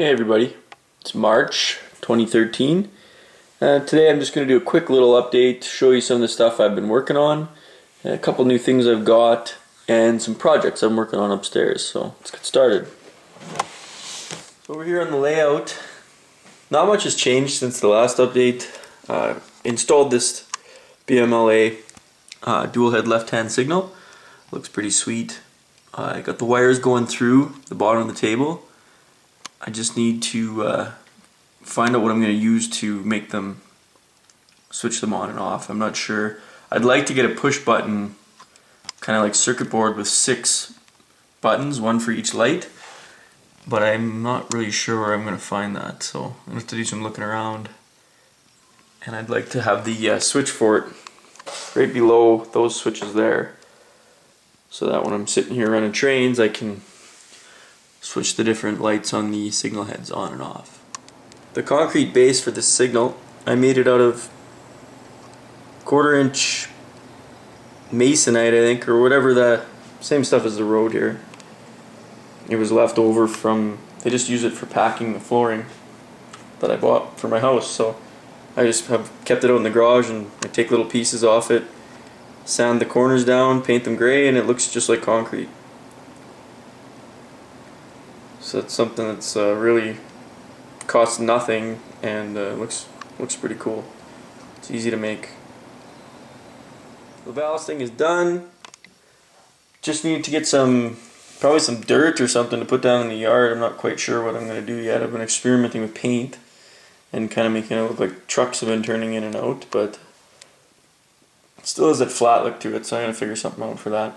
Hey everybody, it's March 2013. Today I'm just going to do a quick little update, show you some of the stuff I've been working on, a couple new things I've got, and some projects I'm working on upstairs. So let's get started. So over here on the layout, not much has changed since the last update. Installed this BLMA dual head left hand signal. Looks pretty sweet. I got the wires going through the bottom of the table. I just need to find out what I'm going to use to make them switch them on and off. I'm not sure. I'd like to get a push button kind of like circuit board with 6 buttons, one for each light, but I'm not really sure where I'm going to find that, so I'm going to have to do some looking around. And I'd like to have the switch for it right below those switches there, so that when I'm sitting here running trains I can switch the different lights on the signal heads on and off. The concrete base for this signal, I made it out of 1/4 inch masonite, I think, or whatever, the same stuff as the road here. It was left over from, they just use it for packing the flooring that I bought for my house, so I just have kept it out in the garage and I take little pieces off it, sand the corners down, paint them gray, and it looks just like concrete. So it's something that's really costs nothing and looks pretty cool. It's easy to make. The ballasting is done. Just need to get probably some dirt or something to put down in the yard. I'm not quite sure what I'm going to do yet. I've been experimenting with paint and kind of making it look like trucks have been turning in and out, but it still has that flat look to it, so I'm going to figure something out for that.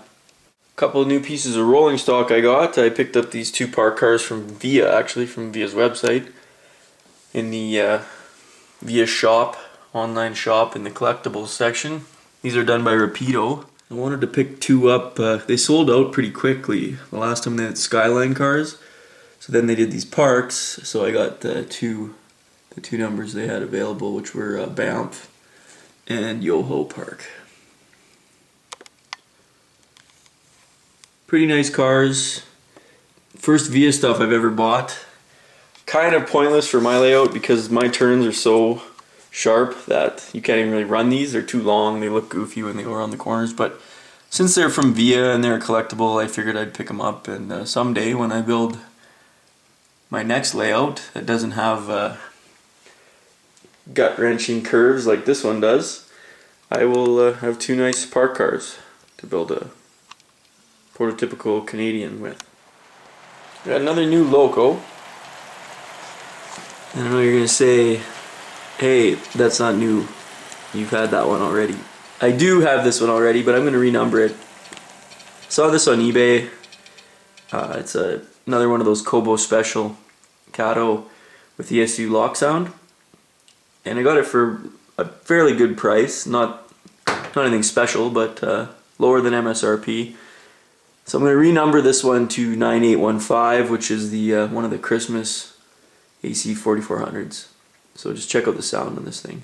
Couple of new pieces of rolling stock I got. I picked up these 2 park cars from Via, actually, from Via's website, in the Via shop, online shop, in the collectibles section. These are done by Rapido. I wanted to pick 2 up. They sold out pretty quickly the last time they had Skyline cars, so then they did these parks, so I got the two numbers they had available, which were Banff and Yoho Park. Pretty nice cars. First Via stuff I've ever bought. Kind of pointless for my layout because my turns are so sharp that you can't even really run these. They're too long, they look goofy when they go around the corners, but since they're from Via and they're collectible, I figured I'd pick them up, and someday when I build my next layout that doesn't have gut-wrenching curves like this one does, I will have 2 nice park cars to build a prototypical Canadian with. Got another new loco. I know you're gonna say, hey, that's not new, you've had that one already. I do have this one already, but I'm gonna renumber it. Saw this on eBay. It's another one of those Kobo special Kato with the ESU lock sound, and I got it for a fairly good price. Not anything special, but lower than MSRP. So I'm going to renumber this one to 9815, which is the one of the Christmas AC 4400s. So just check out the sound on this thing.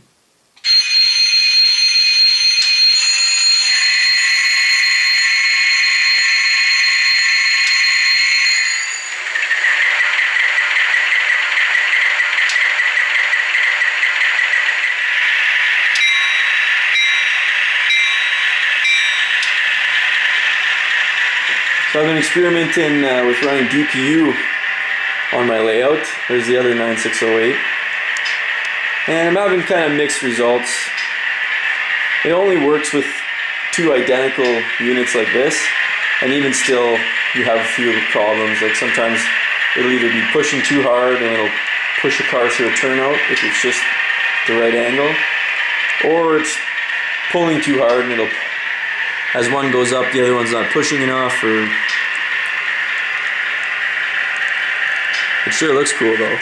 So I've been experimenting with running DPU on my layout. There's the other 9608. And I'm having kind of mixed results. It only works with 2 identical units like this, and even still you have a few problems. Like sometimes it'll either be pushing too hard and it'll push a car through a turnout if it's just the right angle, or it's pulling too hard and it'll, as one goes up, the other one's not pushing enough, or it sure looks cool though.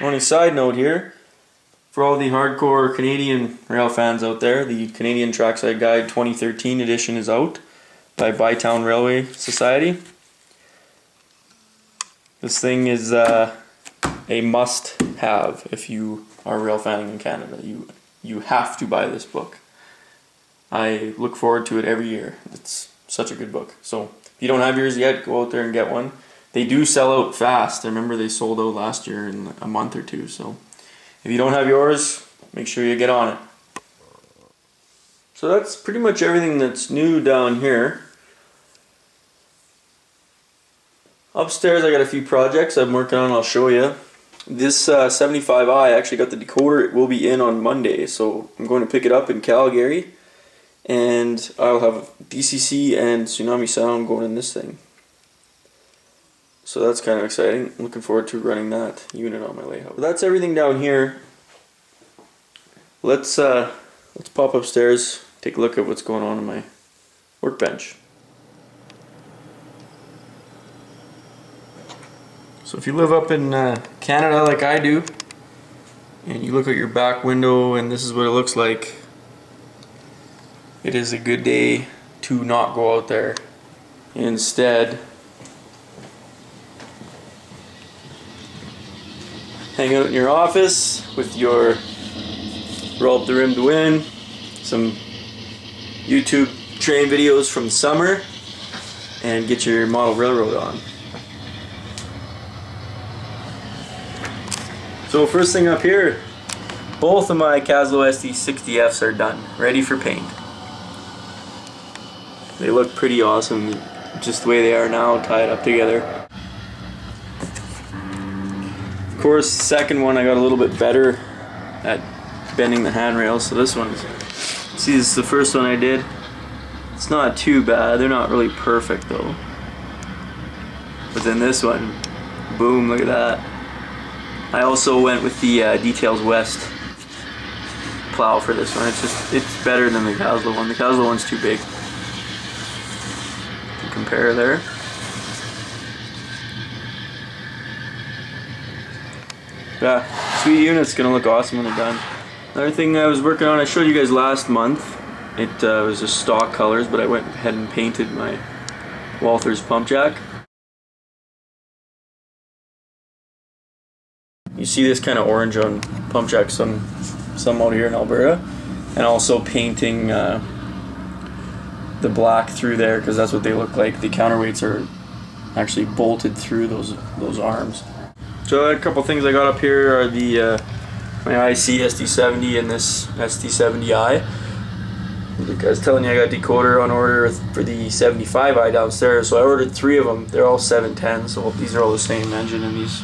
Only side note here, for all the hardcore Canadian rail fans out there, the Canadian Trackside Guide 2013 edition is out by Bytown Railway Society. This thing is a must-have if you are rail fanning in Canada. You You have to buy this book. I look forward to it every year. It's such a good book. So if you don't have yours yet, go out there and get one. They do sell out fast. I remember they sold out last year in a month or two. So if you don't have yours, make sure you get on it. So that's pretty much everything that's new down here. Upstairs I got a few projects I'm working on. I'll show you. This 75i, I actually got the decoder. It will be in on Monday. So I'm going to pick it up in Calgary. And I'll have DCC and Tsunami sound going in this thing. So that's kind of exciting. I'm looking forward to running that unit on my layout. But that's everything down here. Let's pop upstairs, take a look at what's going on my workbench. So if you live up in Canada like I do, and you look at your back window and this is what it looks like, it is a good day to not go out there. Instead, hang out in your office with your roll up the rim to win, some YouTube train videos from the summer, and get your model railroad on. So first thing up here, both of my Kaslo SD60F's are done, ready for paint. They look pretty awesome, just the way they are now, tied up together. Of course, the second one I got a little bit better at bending the handrails, so this one, see, this is the first one I did. It's not too bad, they're not really perfect though. But then this one, boom, look at that. I also went with the Details West plow for this one. It's better than the Kaslo one. The Kaslo one's too big. Compare there. Yeah, sweet unit's gonna look awesome when they're done. Another thing I was working on, I showed you guys last month. It was just stock colors, but I went ahead and painted my Walthers pump jack. You see this kind of orange on pump jack some out here in Alberta, and also painting the black through there because that's what they look like. The counterweights are actually bolted through those arms. So a couple things I got up here are the my IC SD70 and this SD70i. Like I was telling you, I got a decoder on order for the 75i downstairs, so I ordered 3 of them. They're all 710, so these are all the same engine in these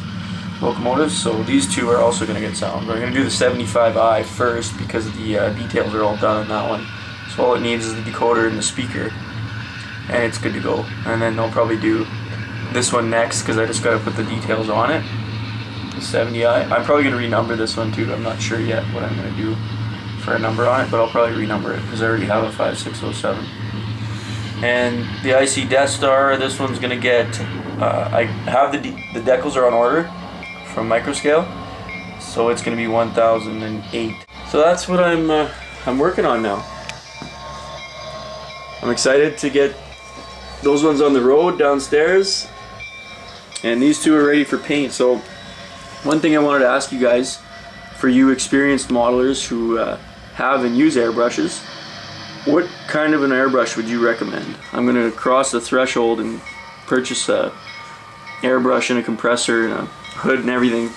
locomotives, so these two are also going to get sound. But I'm going to do the 75i first because the details are all done on that one. So all it needs is the decoder and the speaker, and it's good to go. And then I'll probably do this one next because I just got to put the details on it. The 70i. I'm probably going to renumber this one too. I'm not sure yet what I'm going to do for a number on it, but I'll probably renumber it because I already have a 5607. And the IC Death Star, this one's going to get, I have the decals are on order from Microscale, so it's going to be 1008. So that's what I'm working on now. I'm excited to get those ones on the road downstairs, and these two are ready for paint. So one thing I wanted to ask you guys, for you experienced modelers who have and use airbrushes, what kind of an airbrush would you recommend? I'm going to cross the threshold and purchase a airbrush and a compressor and a hood and everything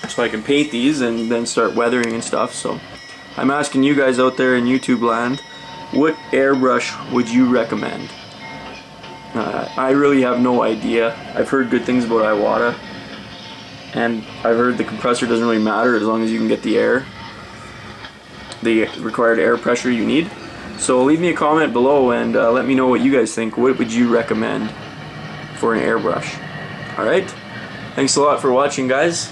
so I can paint these and then start weathering and stuff. So I'm asking you guys out there in YouTube land, what airbrush would you recommend? I really have no idea. I've heard good things about Iwata, and I've heard the compressor doesn't really matter as long as you can get the air, the required air pressure you need. So leave me a comment below and let me know what you guys think. What would you recommend for an airbrush? Alright, thanks a lot for watching, guys.